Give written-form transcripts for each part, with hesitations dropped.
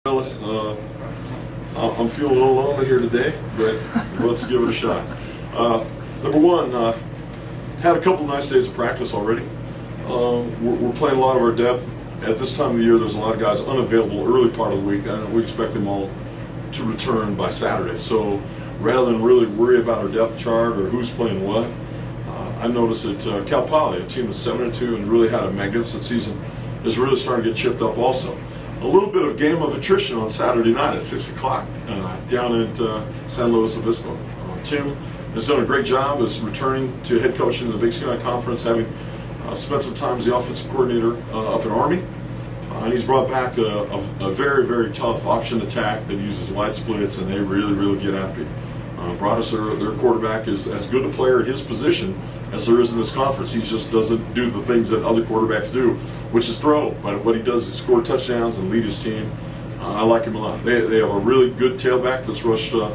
Fellas, I'm feeling a little lonely here today, but let's give it a shot. Number one, had a couple nice days of practice already. We're playing a lot of our depth. At this time of the year, there's a lot of guys unavailable early part of the week. We expect them all to return by Saturday. So rather than really worry about our depth chart or who's playing what, I noticed that Cal Poly, a team that's 7-2 and really had a magnificent season, is really starting to get chipped up also. A little bit of game of attrition on Saturday night at 6 o'clock down at San Luis Obispo. Tim has done a great job as returning to head coaching in the Big Sky Conference, having spent some time as the offensive coordinator up at Army. And he's brought back a very, very tough option attack that uses wide splits, and they really get after you. Brought us their quarterback is as good a player at his position as there is in this conference. He just doesn't do the things that other quarterbacks do, which is throw. But what he does is score touchdowns and lead his team. I like him a lot. They have a really good tailback that's rushed for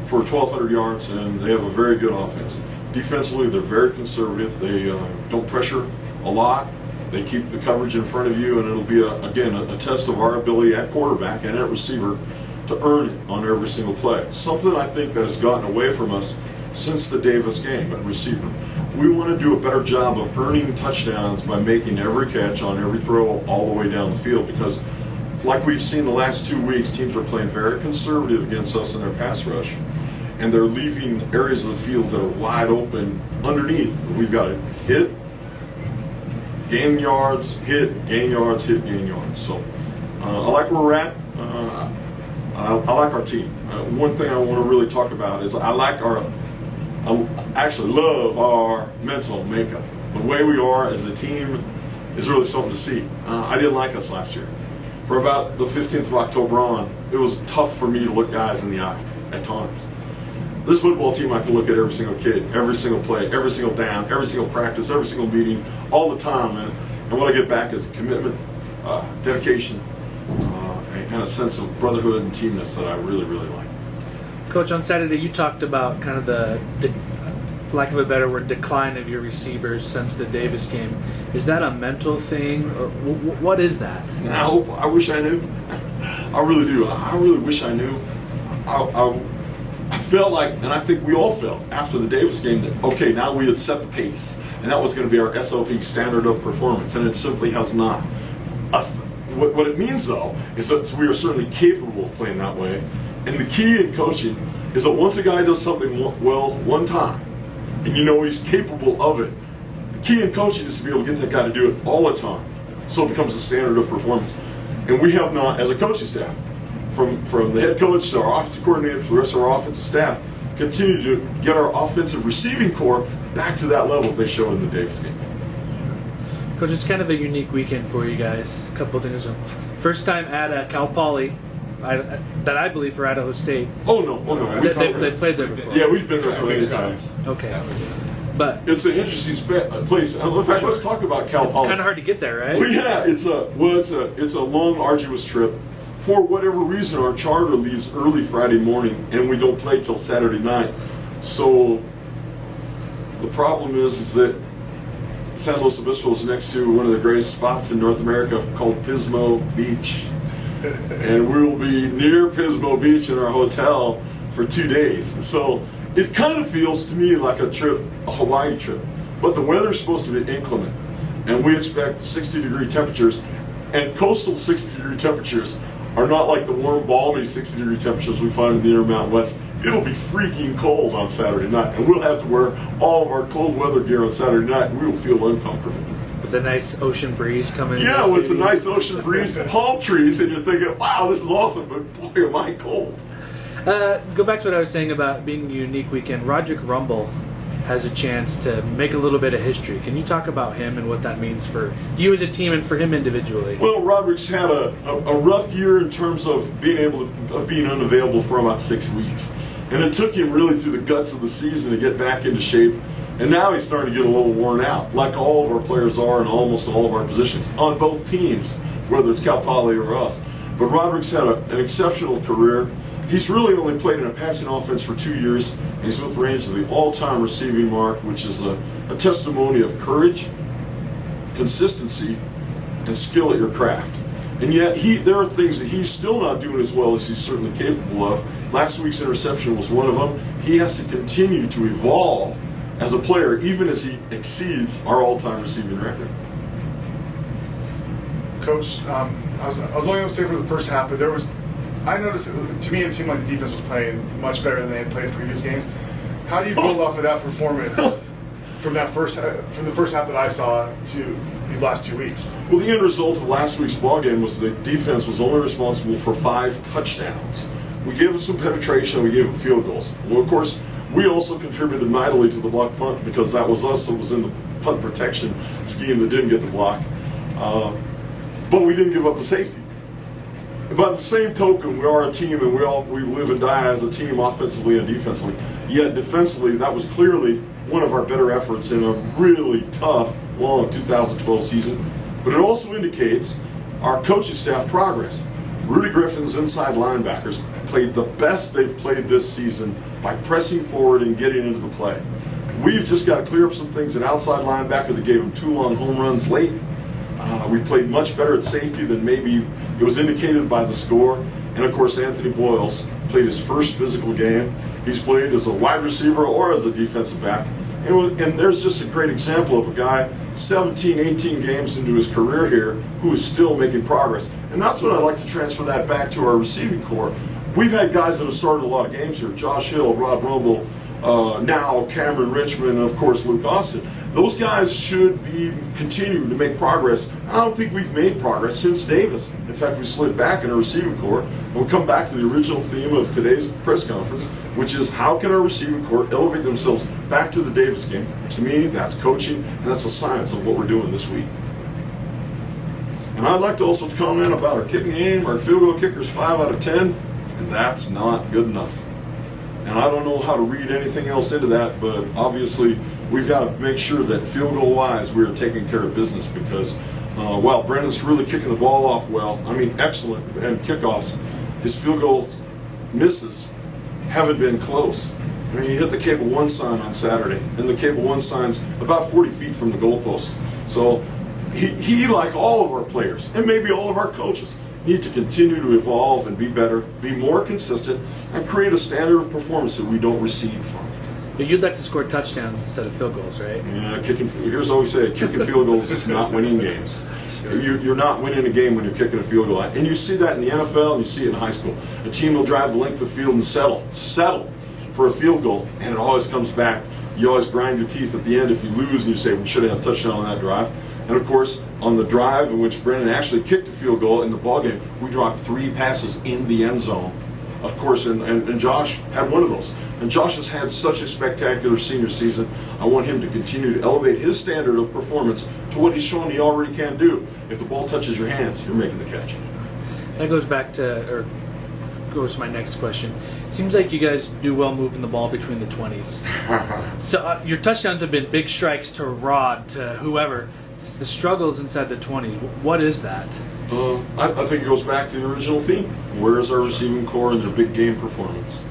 1,200 yards, and they have a very good offense. Defensively, they're very conservative. They don't pressure a lot. They keep the coverage in front of you, and it'll be, again, a test of our ability at quarterback and at receiver to earn it on every single play. Something I think that has gotten away from us since the Davis game at receiver. We want to do a better job of earning touchdowns by making every catch on every throw all the way down the field, because like we've seen the last 2 weeks, teams are playing very conservative against us in their pass rush, and they're leaving areas of the field that are wide open underneath. We've got to hit, gain yards, hit, gain yards, hit, gain yards. So I like where we're at. I like our team. One thing I want to really talk about is I actually love our mental makeup. The way we are as a team is really something to see. I didn't like us last year. For about the 15th of October on, it was tough for me to look guys in the eye at times. This football team, I can look at every single kid, every single play, every single down, every single practice, every single meeting, all the time. And what I get back is a commitment, dedication, and a sense of brotherhood and teamness that I really like. Coach, on Saturday you talked about kind of the for lack of a better word, decline of your receivers since the Davis game. Is that a mental thing, or what is that? I wish I knew. I really do. I really wish I knew. I felt like, and I think we all felt after the Davis game, that okay, now we had set the pace, and that was going to be our SOP, standard of performance, and it simply has not. What it means, though, is that we are certainly capable of playing that way. And the key in coaching is that once a guy does something well one time, and you know he's capable of it, the key in coaching is to be able to get that guy to do it all the time, so it becomes a standard of performance. And we have not, as a coaching staff, from the head coach to our offensive coordinator to the rest of our offensive staff, continue to get our offensive receiving core back to that level they showed in the Davis game. Coach, it's kind of a unique weekend for you guys. A couple of things. First time at Cal Poly, that I believe for Idaho State. Oh no. They played there before. Yeah, we've been there plenty of times. Okay. But it's an interesting place. In fact, let's talk about Cal Poly. It's kind of hard to get there, right? Well, yeah, it's a long, arduous trip. For whatever reason, our charter leaves early Friday morning, and we don't play till Saturday night. So the problem is that San Luis Obispo is next to one of the greatest spots in North America called Pismo Beach. And we will be near Pismo Beach in our hotel for 2 days. So it kind of feels to me like a Hawaii trip. But the weather's supposed to be inclement. And we expect 60-degree temperatures. And coastal 60-degree temperatures are not like the warm, balmy 60-degree temperatures we find in the Intermountain West. It'll be freaking cold on Saturday night, and we'll have to wear all of our cold weather gear on Saturday night, and we will feel uncomfortable. With a nice ocean breeze coming in. Yeah, it's a nice ocean breeze, palm trees, and you're thinking, wow, this is awesome, but boy, am I cold. Go back to what I was saying about being a unique weekend. Roderick Rumble has a chance to make a little bit of history. Can you talk about him and what that means for you as a team and for him individually? Well, Roderick's had a rough year in terms of being unavailable for about 6 weeks. And it took him really through the guts of the season to get back into shape. And now he's starting to get a little worn out, like all of our players are in almost all of our positions, on both teams, whether it's Cal Poly or us. But Roderick's had an exceptional career. He's really only played in a passing offense for 2 years, and he's with range of the all-time receiving mark, which is a testimony of courage, consistency, and skill at your craft. And yet, there are things that he's still not doing as well as he's certainly capable of. Last week's interception was one of them. He has to continue to evolve as a player, even as he exceeds our all-time receiving record. Coach, I was only going to say for the first half, but I noticed, to me, it seemed like the defense was playing much better than they had played in previous games. How do you build off of that performance from the first half that I saw to these last 2 weeks? Well, the end result of last week's ballgame was the defense was only responsible for 5 touchdowns. We gave them some penetration and we gave them field goals. Well, of course, we also contributed mightily to the block punt because that was us that was in the punt protection scheme that didn't get the block. But we didn't give up the safety. And by the same token, we are a team and we live and die as a team offensively and defensively. Yet defensively, that was clearly one of our better efforts in a really tough, long 2012 season. But it also indicates our coaching staff progress. Rudy Griffin's inside linebackers played the best they've played this season by pressing forward and getting into the play. We've just got to clear up some things at outside linebacker that gave him 2 long home runs late. We played much better at safety than maybe it was indicated by the score. And of course, Anthony Boyles played his first physical game. He's played as a wide receiver or as a defensive back. And there's just a great example of a guy 17, 18 games into his career here who is still making progress. And that's what I'd like to transfer that back to our receiving corps. We've had guys that have started a lot of games here. Josh Hill, Rod Rumble, now Cameron Richmond, and of course Luke Austin. Those guys should be continuing to make progress. I don't think we've made progress since Davis. In fact, we slid back in our receiving corps. We'll come back to the original theme of today's press conference, which is how can our receiving corps elevate themselves back to the Davis game? To me, that's coaching, and that's the science of what we're doing this week. And I'd like to also comment about our kicking game. Our field goal kicker's 5 out of 10, and that's not good enough. And I don't know how to read anything else into that, but obviously we've got to make sure that field goal wise we are taking care of business because while Brendan's really kicking the ball off well, I mean excellent, and kickoffs, his field goal misses haven't been close. I mean, he hit the Cable 1 sign on Saturday, and the Cable 1 sign's about 40 feet from the goalposts. So he, like all of our players, and maybe all of our coaches, need to continue to evolve and be better, be more consistent, and create a standard of performance that we don't recede from. But you'd like to score touchdowns instead of field goals, right? Yeah, here's what we say, kicking field goals is not winning games. You're not winning a game when you're kicking a field goal. And you see that in the NFL and you see it in high school. A team will drive the length of the field and settle for a field goal, and it always comes back. You always grind your teeth at the end if you lose and you say, we should have had a touchdown on that drive. And of course, on the drive in which Brendan actually kicked a field goal in the ballgame, we dropped 3 passes in the end zone. Of course, and Josh had one of those. And Josh has had such a spectacular senior season. I want him to continue to elevate his standard of performance to what he's shown he already can do. If the ball touches your hands, you're making the catch. That goes to my next question. Seems like you guys do well moving the ball between the 20s. So your touchdowns have been big strikes to Rod, to whoever. The struggles inside the 20s, what is that? I think it goes back to the original theme. Where is our receiving core and their big game performance?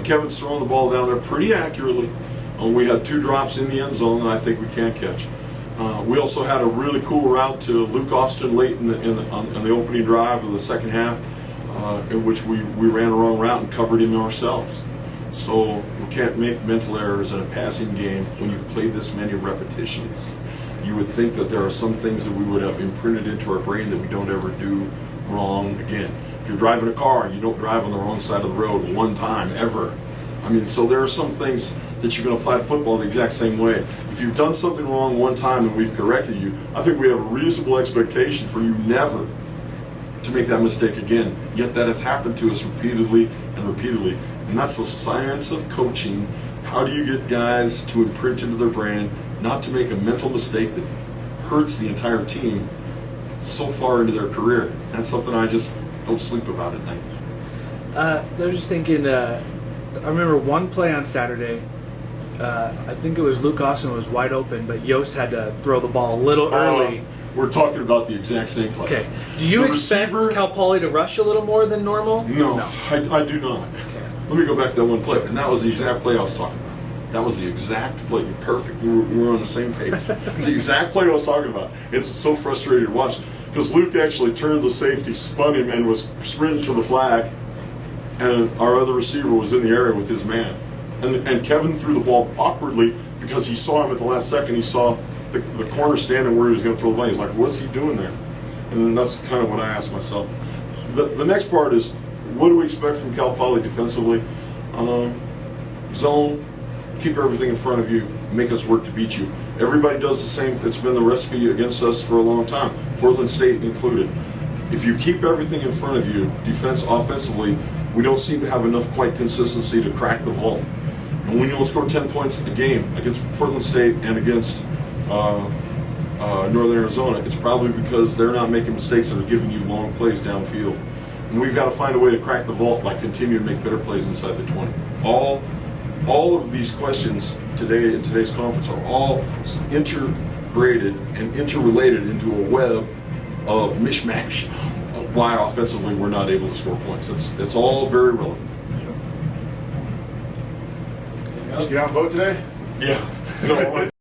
Kevin's throwing the ball down there pretty accurately. We had 2 drops in the end zone that I think we can't catch. We also had a really cool route to Luke Austin late on the opening drive of the second half, in which we ran a wrong route and covered him ourselves. So we can't make mental errors in a passing game when you've played this many repetitions. You would think that there are some things that we would have imprinted into our brain that we don't ever do wrong again. If you're driving a car, you don't drive on the wrong side of the road one time, ever. I mean, so there are some things that you can apply to football the exact same way. If you've done something wrong one time and we've corrected you, I think we have a reasonable expectation for you never to make that mistake again. Yet that has happened to us repeatedly and repeatedly. And that's the science of coaching. How do you get guys to imprint into their brain not to make a mental mistake that hurts the entire team so far into their career? That's something I just don't sleep about at night. I was just thinking, I remember one play on Saturday. I think it was Luke Austin was wide open, but Yost had to throw the ball a little early. We're talking about the exact same play. Okay. Do you expect Cal Poly to rush a little more than normal? No. I do not. Okay. Let me go back to that one play, and that was the exact play I was talking about. That was the exact play. Perfect. We're on the same page. It's the exact play I was talking about. It's so frustrating to watch because Luke actually turned the safety, spun him, and was sprinting to the flag, and our other receiver was in the area with his man. And Kevin threw the ball awkwardly because he saw him at the last second. He saw the corner standing where he was going to throw the ball. He's like, what's he doing there? And that's kind of what I asked myself. The next part is, what do we expect from Cal Poly defensively? Zone, keep everything in front of you, make us work to beat you. Everybody does the same. It's been the recipe against us for a long time, Portland State included. If you keep everything in front of you, offensively, we don't seem to have enough quite consistency to crack the vault. And when you don't score 10 points a game against Portland State and against Northern Arizona, it's probably because they're not making mistakes that are giving you long plays downfield. And we've got to find a way to crack the vault by continuing to make better plays inside the 20. All of these questions today in today's conference are all integrated and interrelated into a web of mishmash of why offensively we're not able to score points. It's all very relevant. Did you get out and vote today? Yeah. No,